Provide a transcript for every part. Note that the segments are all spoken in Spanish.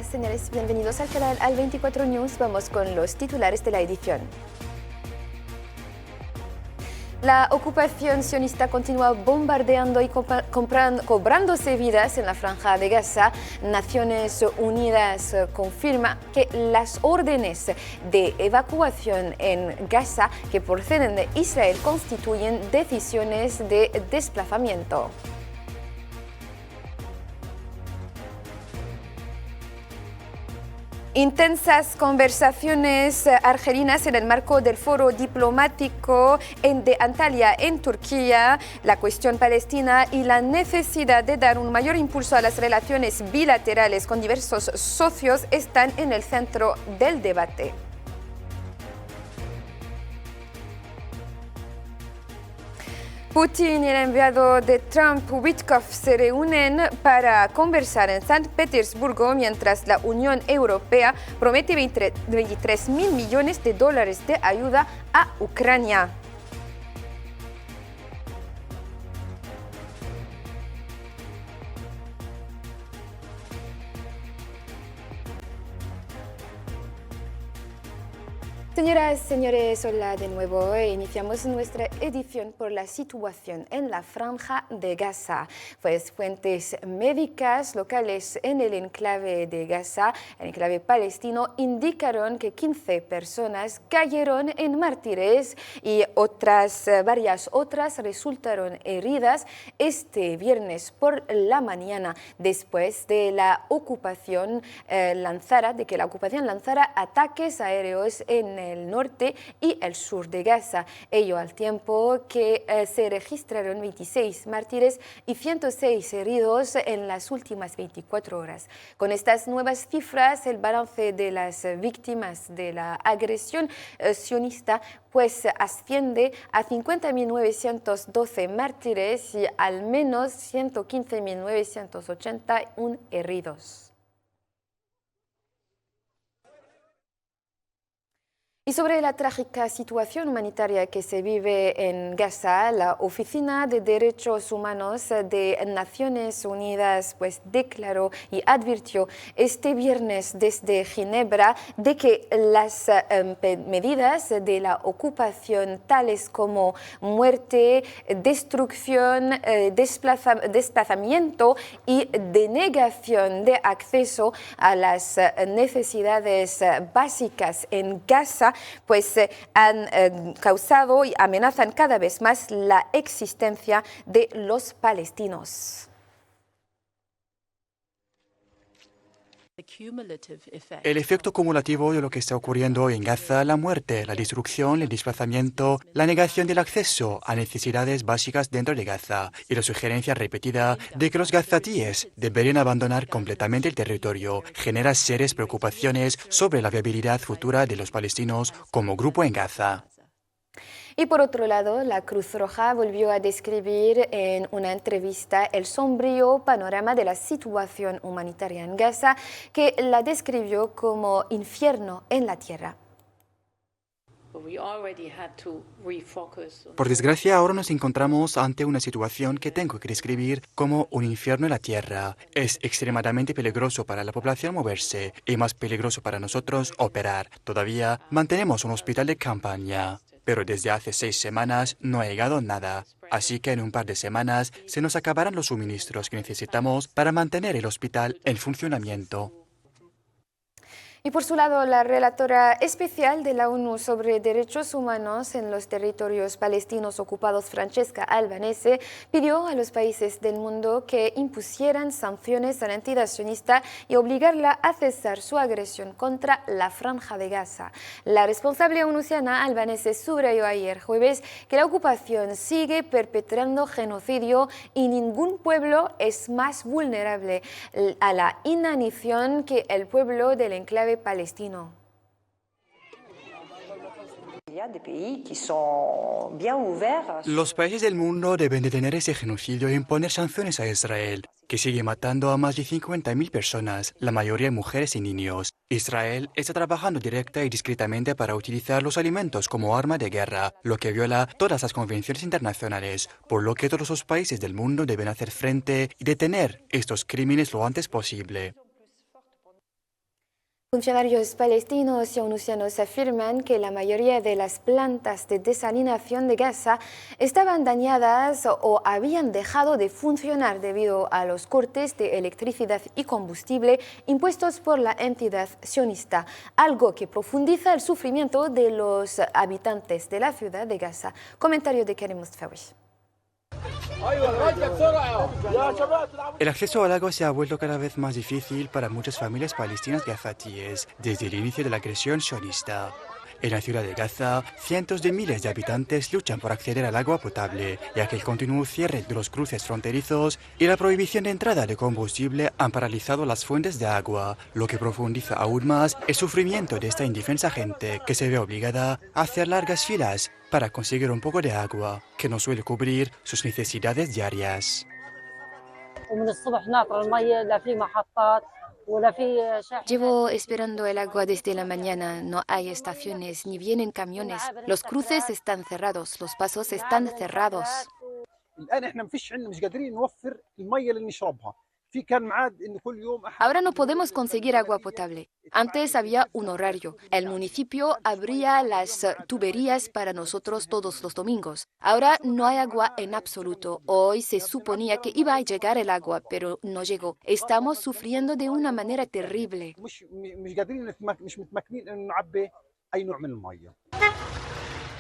Señoras, señores, bienvenidos al canal Al 24 News. Vamos con los titulares de la edición. La ocupación sionista continúa bombardeando y cobrándose vidas en la Franja de Gaza. Naciones Unidas confirma que las órdenes de evacuación en Gaza que proceden de Israel constituyen decisiones de desplazamiento. Intensas conversaciones argelinas en el marco del foro diplomático de Antalya en Turquía, la cuestión palestina y la necesidad de dar un mayor impulso a las relaciones bilaterales con diversos socios están en el centro del debate. Putin y el enviado de Trump, Witkoff, se reúnen para conversar en San Petersburgo mientras la Unión Europea promete 23.000 millones de dólares de ayuda a Ucrania. Señoras, señores, hola de nuevo. Iniciamos nuestra edición por la situación en la Franja de Gaza. Pues fuentes médicas locales en el enclave de Gaza, el enclave palestino, indicaron que 15 personas cayeron en mártires y varias otras resultaron heridas este viernes por la mañana después de la ocupación lanzara ataques aéreos en el norte y el sur de Gaza, ello al tiempo que se registraron 26 mártires y 106 heridos en las últimas 24 horas. Con estas nuevas cifras, el balance de las víctimas de la agresión sionista pues asciende a 50.912 mártires y al menos 115.981 heridos. Y sobre la trágica situación humanitaria que se vive en Gaza, la Oficina de Derechos Humanos de Naciones Unidas pues declaró y advirtió este viernes desde Ginebra de que las medidas de la ocupación tales como muerte, destrucción, desplazamiento y denegación de acceso a las necesidades básicas en Gaza pues han causado y amenazan cada vez más la existencia de los palestinos. El efecto cumulativo de lo que está ocurriendo en Gaza, la muerte, la destrucción, el desplazamiento, la negación del acceso a necesidades básicas dentro de Gaza y la sugerencia repetida de que los gazatíes deberían abandonar completamente el territorio genera serias preocupaciones sobre la viabilidad futura de los palestinos como grupo en Gaza. Y por otro lado, la Cruz Roja volvió a describir en una entrevista el sombrío panorama de la situación humanitaria en Gaza, que la describió como infierno en la tierra. Por desgracia, ahora nos encontramos ante una situación que tengo que describir como un infierno en la tierra. Es extremadamente peligroso para la población moverse y más peligroso para nosotros operar. Todavía mantenemos un hospital de campaña, pero desde hace 6 semanas no ha llegado nada. Así que en un par de semanas se nos acabarán los suministros que necesitamos para mantener el hospital en funcionamiento. Y por su lado, la relatora especial de la ONU sobre derechos humanos en los territorios palestinos ocupados, Francesca Albanese, pidió a los países del mundo que impusieran sanciones a la entidad sionista y obligarla a cesar su agresión contra la Franja de Gaza. La responsable onusiana Albanese subrayó ayer jueves que la ocupación sigue perpetrando genocidio y ningún pueblo es más vulnerable a la inanición que el pueblo del enclave palestino. Los países del mundo deben detener ese genocidio e imponer sanciones a Israel, que sigue matando a más de 50.000 personas, la mayoría mujeres y niños. Israel está trabajando directa y discretamente para utilizar los alimentos como arma de guerra, lo que viola todas las convenciones internacionales, por lo que todos los países del mundo deben hacer frente y detener estos crímenes lo antes posible. Funcionarios palestinos y onusianos afirman que la mayoría de las plantas de desalinación de Gaza estaban dañadas o habían dejado de funcionar debido a los cortes de electricidad y combustible impuestos por la entidad sionista, algo que profundiza el sufrimiento de los habitantes de la ciudad de Gaza. Comentario de Karim Mustafawi. El acceso al agua se ha vuelto cada vez más difícil para muchas familias palestinas gazatíes desde el inicio de la agresión sionista. En la ciudad de Gaza, cientos de miles de habitantes luchan por acceder al agua potable, ya que el continuo cierre de los cruces fronterizos y la prohibición de entrada de combustible han paralizado las fuentes de agua, lo que profundiza aún más el sufrimiento de esta indefensa gente que se ve obligada a hacer largas filas para conseguir un poco de agua, que no suele cubrir sus necesidades diarias. Llevo esperando el agua desde la mañana. No hay estaciones ni vienen camiones. Los cruces están cerrados, los pasos están cerrados. Ahora no podemos conseguir agua potable. Antes había un horario. El municipio abría las tuberías para nosotros todos los domingos. Ahora no hay agua en absoluto. Hoy se suponía que iba a llegar el agua, pero no llegó. Estamos sufriendo de una manera terrible.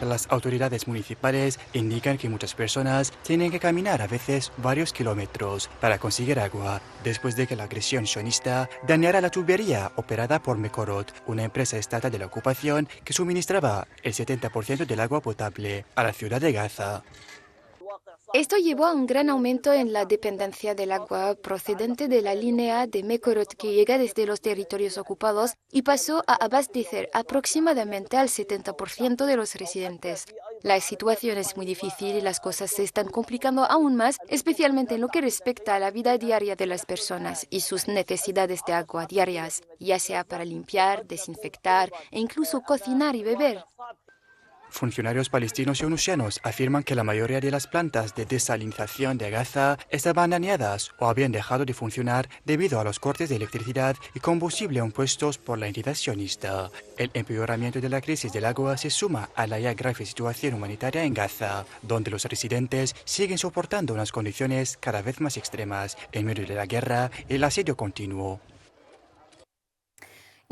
Las autoridades municipales indican que muchas personas tienen que caminar a veces varios kilómetros para conseguir agua, después de que la agresión sionista dañara la tubería operada por Mekorot, una empresa estatal de la ocupación que suministraba el 70% del agua potable a la ciudad de Gaza. Esto llevó a un gran aumento en la dependencia del agua procedente de la línea de Mekorot que llega desde los territorios ocupados y pasó a abastecer aproximadamente al 70% de los residentes. La situación es muy difícil y las cosas se están complicando aún más, especialmente en lo que respecta a la vida diaria de las personas y sus necesidades de agua diarias, ya sea para limpiar, desinfectar e incluso cocinar y beber. Funcionarios palestinos y onusianos afirman que la mayoría de las plantas de desalinización de Gaza estaban dañadas o habían dejado de funcionar debido a los cortes de electricidad y combustible impuestos por la entidad sionista. El empeoramiento de la crisis del agua se suma a la ya grave situación humanitaria en Gaza, donde los residentes siguen soportando unas condiciones cada vez más extremas en medio de la guerra y el asedio continuo.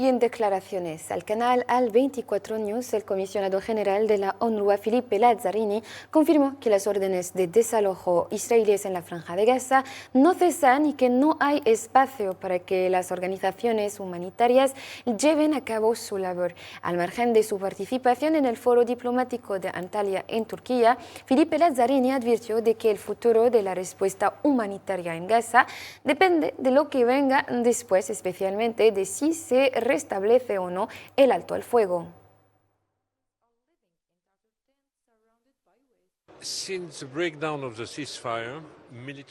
Y en declaraciones al canal Al24 News, el comisionado general de la UNRWA, Philippe Lazzarini, confirmó que las órdenes de desalojo israelíes en la Franja de Gaza no cesan y que no hay espacio para que las organizaciones humanitarias lleven a cabo su labor. Al margen de su participación en el foro diplomático de Antalya en Turquía, Philippe Lazzarini advirtió de que el futuro de la respuesta humanitaria en Gaza depende de lo que venga después, especialmente de si se restablece o no el alto al fuego.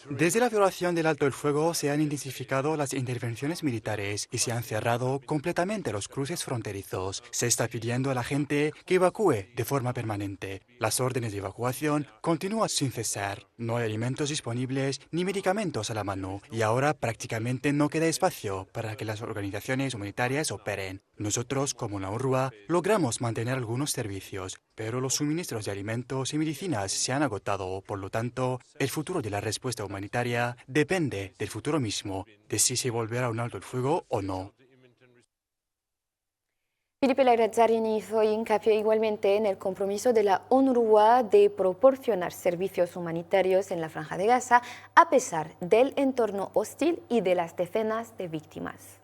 Desde la violación del alto el fuego se han intensificado las intervenciones militares y se han cerrado completamente los cruces fronterizos. Se está pidiendo a la gente que evacúe de forma permanente. Las órdenes de evacuación continúan sin cesar. No hay alimentos disponibles ni medicamentos a la mano y ahora prácticamente no queda espacio para que las organizaciones humanitarias operen. Nosotros, como la UNRWA, logramos mantener algunos servicios, pero los suministros de alimentos y medicinas se han agotado. Por lo tanto, el futuro de la respuesta humanitaria depende del futuro mismo, de si se volverá un alto el fuego o no. Philippe Lazzarini hizo hincapié igualmente en el compromiso de la UNRWA de proporcionar servicios humanitarios en la Franja de Gaza a pesar del entorno hostil y de las decenas de víctimas.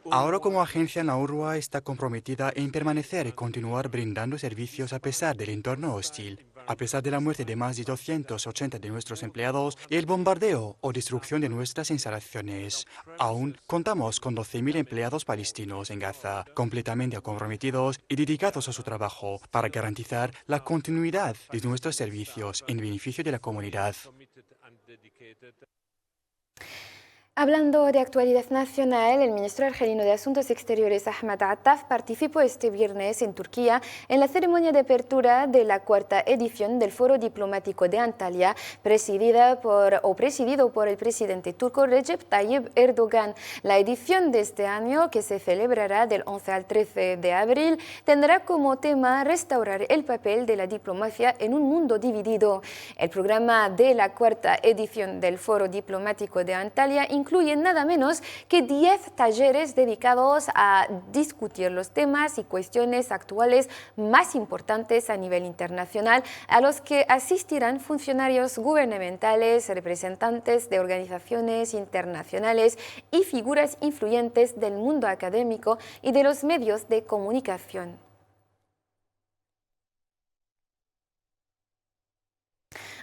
Ahora como agencia, la UNRWA está comprometida en permanecer y continuar brindando servicios a pesar del entorno hostil, a pesar de la muerte de más de 280 de nuestros empleados y el bombardeo o destrucción de nuestras instalaciones. Aún contamos con 12.000 empleados palestinos en Gaza, completamente comprometidos y dedicados a su trabajo para garantizar la continuidad de nuestros servicios en beneficio de la comunidad. Hablando de actualidad nacional, el ministro argelino de Asuntos Exteriores, Ahmed Attaf, participó este viernes en Turquía en la ceremonia de apertura de la cuarta edición del Foro Diplomático de Antalya, presidido por el presidente turco Recep Tayyip Erdogan. La edición de este año, que se celebrará del 11 al 13 de abril, tendrá como tema restaurar el papel de la diplomacia en un mundo dividido. El programa de la cuarta edición del Foro Diplomático de Antalya incluye nada menos que 10 talleres dedicados a discutir los temas y cuestiones actuales más importantes a nivel internacional, a los que asistirán funcionarios gubernamentales, representantes de organizaciones internacionales y figuras influyentes del mundo académico y de los medios de comunicación.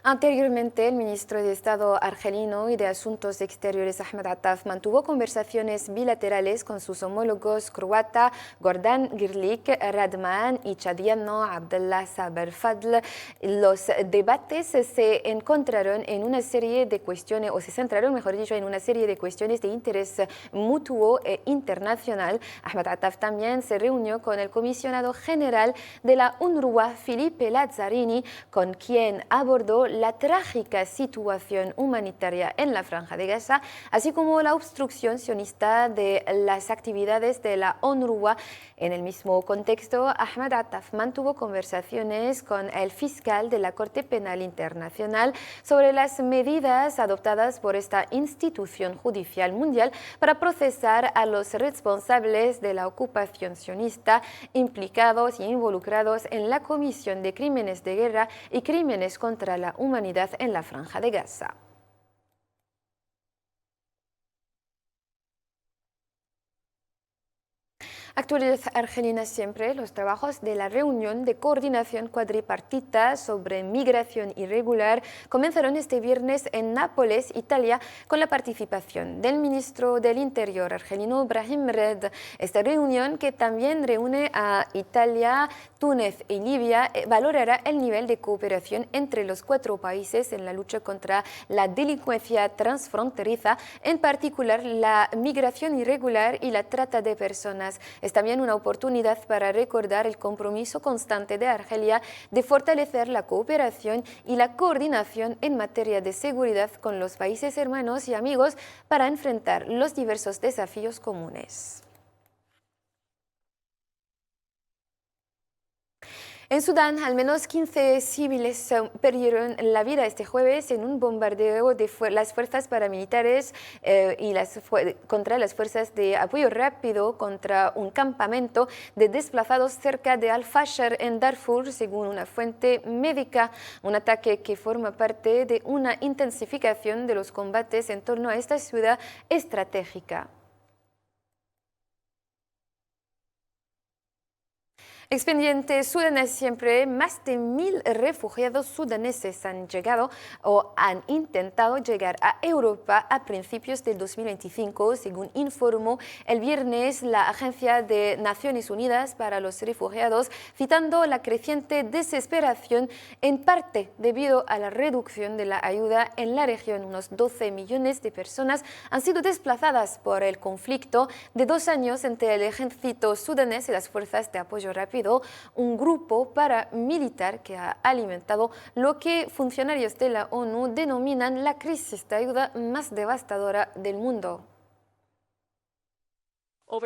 Anteriormente, el ministro de Estado argelino y de Asuntos Exteriores, Ahmed Attaf, mantuvo conversaciones bilaterales con sus homólogos croata, Gordan Grlic, Radman y chadiano Abdullah Saber Fadl. Los debates se encontraron en una serie de cuestiones, o se centraron, mejor dicho, en una serie de cuestiones de interés mutuo e internacional. Ahmed Attaf también se reunió con el comisionado general de la UNRWA, Filipe Lazzarini, con quien abordó la trágica situación humanitaria en la Franja de Gaza, así como la obstrucción sionista de las actividades de la UNRWA. En el mismo contexto, Ahmed Attaf mantuvo conversaciones con el fiscal de la Corte Penal Internacional sobre las medidas adoptadas por esta institución judicial mundial para procesar a los responsables de la ocupación sionista implicados y involucrados en la comisión de crímenes de guerra y crímenes contra la humanidad en la Franja de Gaza. Actualidad argelina siempre. Los trabajos de la reunión de coordinación cuadripartita sobre migración irregular comenzaron este viernes en Nápoles, Italia, con la participación del ministro del Interior argelino, Brahim Red. Esta reunión, que también reúne a Italia, Túnez y Libia, valorará el nivel de cooperación entre los 4 países en la lucha contra la delincuencia transfronteriza, en particular la migración irregular y la trata de personas. Es también una oportunidad para recordar el compromiso constante de Argelia de fortalecer la cooperación y la coordinación en materia de seguridad con los países hermanos y amigos para enfrentar los diversos desafíos comunes. En Sudán, al menos 15 civiles perdieron la vida este jueves en un bombardeo de las fuerzas paramilitares contra las fuerzas de apoyo rápido contra un campamento de desplazados cerca de Al-Fasher en Darfur, según una fuente médica. Un ataque que forma parte de una intensificación de los combates en torno a esta ciudad estratégica. Expediente sudanés siempre. Más de 1000 refugiados sudaneses han llegado o han intentado llegar a Europa a principios del 2025, según informó el viernes la Agencia de Naciones Unidas para los Refugiados, citando la creciente desesperación en parte debido a la reducción de la ayuda en la región. Unos 12 millones de personas han sido desplazadas por el conflicto de 2 años entre el ejército sudanés y las fuerzas de apoyo rápido, un grupo paramilitar que ha alimentado lo que funcionarios de la ONU denominan la crisis de ayuda más devastadora del mundo. Más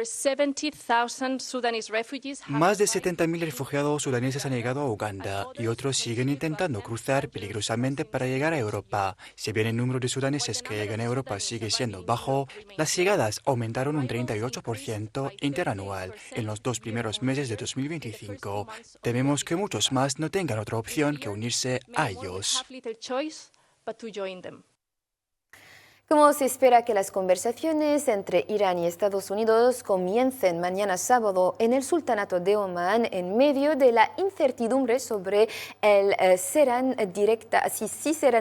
de 70.000 refugiados sudaneses han llegado a Uganda y otros siguen intentando cruzar peligrosamente para llegar a Europa. Si bien el número de sudaneses que llegan a Europa sigue siendo bajo, las llegadas aumentaron un 38% interanual en los 2 primeros meses de 2025. Tememos que muchos más no tengan otra opción que unirse a ellos. Como se espera que las conversaciones entre Irán y Estados Unidos comiencen mañana sábado en el Sultanato de Omán, en medio de la incertidumbre sobre si serán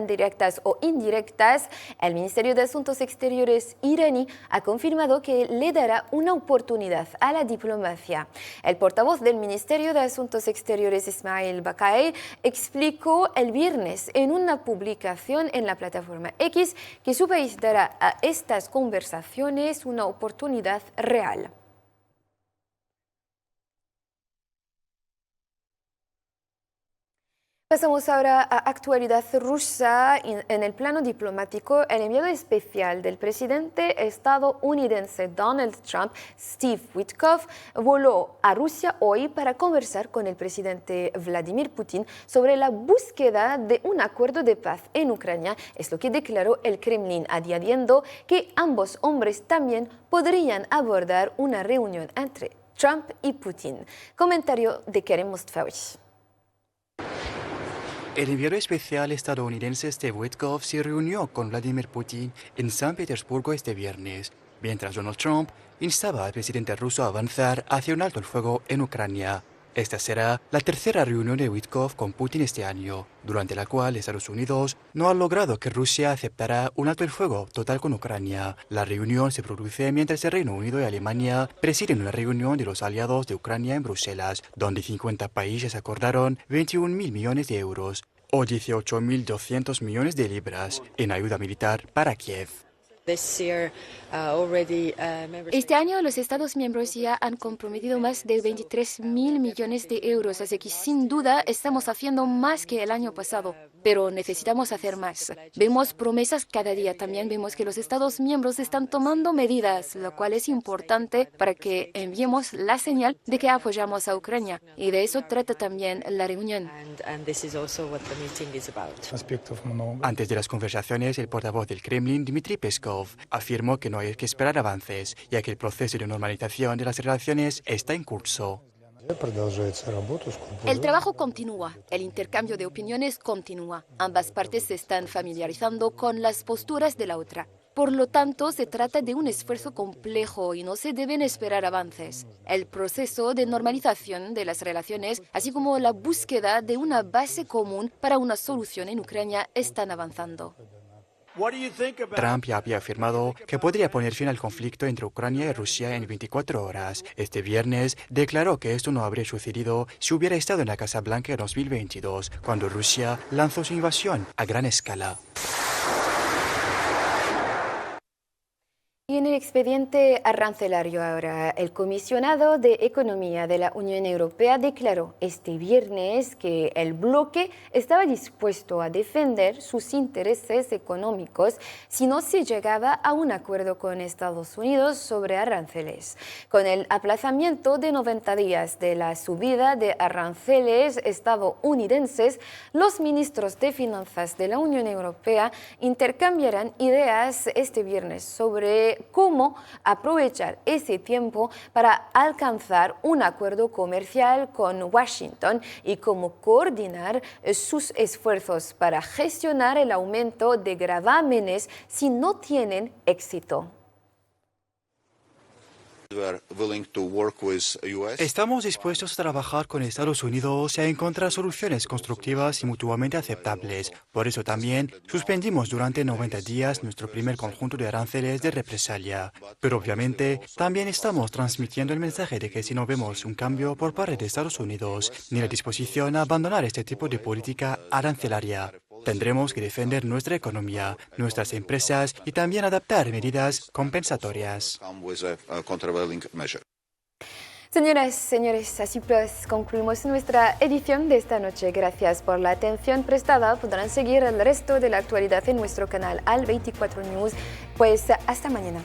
directas o indirectas, el Ministerio de Asuntos Exteriores iraní ha confirmado que le dará una oportunidad a la diplomacia. El portavoz del Ministerio de Asuntos Exteriores, Ismail Baqai, explicó el viernes en una publicación en la plataforma X que su país dará a estas conversaciones una oportunidad real. Pasamos ahora a actualidad rusa. En el plano diplomático, el enviado especial del presidente estadounidense Donald Trump, Steve Witkoff, voló a Rusia hoy para conversar con el presidente Vladimir Putin sobre la búsqueda de un acuerdo de paz en Ucrania. Es lo que declaró el Kremlin, añadiendo que ambos hombres también podrían abordar una reunión entre Trump y Putin. Comentario de Kerem Mustafawi. El enviado especial estadounidense Steve Witkoff se reunió con Vladimir Putin en San Petersburgo este viernes, mientras Donald Trump instaba al presidente ruso a avanzar hacia un alto el fuego en Ucrania. Esta será la tercera reunión de Witkoff con Putin este año, durante la cual Estados Unidos no ha logrado que Rusia aceptara un alto el fuego total con Ucrania. La reunión se produce mientras el Reino Unido y Alemania presiden una reunión de los aliados de Ucrania en Bruselas, donde 50 países acordaron 21.000 millones de euros o 18.200 millones de libras en ayuda militar para Kiev. Este año los Estados miembros ya han comprometido más de 23.000 millones de euros, así que sin duda estamos haciendo más que el año pasado, pero necesitamos hacer más. Vemos promesas cada día, también vemos que los Estados miembros están tomando medidas, lo cual es importante para que enviemos la señal de que apoyamos a Ucrania, y de eso trata también la reunión. Antes de las conversaciones, el portavoz del Kremlin, Dmitry Peskov, afirmó que no hay que esperar avances, ya que el proceso de normalización de las relaciones está en curso. El trabajo continúa, el intercambio de opiniones continúa. Ambas partes se están familiarizando con las posturas de la otra. Por lo tanto, se trata de un esfuerzo complejo y no se deben esperar avances. El proceso de normalización de las relaciones, así como la búsqueda de una base común para una solución en Ucrania, están avanzando. Trump ya había afirmado que podría poner fin al conflicto entre Ucrania y Rusia en 24 horas. Este viernes declaró que esto no habría sucedido si hubiera estado en la Casa Blanca en 2022, cuando Rusia lanzó su invasión a gran escala. Y en el expediente arancelario ahora, el comisionado de Economía de la Unión Europea declaró este viernes que el bloque estaba dispuesto a defender sus intereses económicos si no se llegaba a un acuerdo con Estados Unidos sobre aranceles. Con el aplazamiento de 90 días de la subida de aranceles estadounidenses, los ministros de Finanzas de la Unión Europea intercambiarán ideas este viernes sobre cómo aprovechar ese tiempo para alcanzar un acuerdo comercial con Washington y cómo coordinar sus esfuerzos para gestionar el aumento de gravámenes si no tienen éxito. Estamos dispuestos a trabajar con Estados Unidos y a encontrar soluciones constructivas y mutuamente aceptables. Por eso también suspendimos durante 90 días nuestro primer conjunto de aranceles de represalia. Pero obviamente también estamos transmitiendo el mensaje de que si no vemos un cambio por parte de Estados Unidos ni la disposición a abandonar este tipo de política arancelaria, tendremos que defender nuestra economía, nuestras empresas y también adaptar medidas compensatorias. Señoras, señores, así pues concluimos nuestra edición de esta noche. Gracias por la atención prestada. Podrán seguir el resto de la actualidad en nuestro canal Al 24 News. Pues hasta mañana.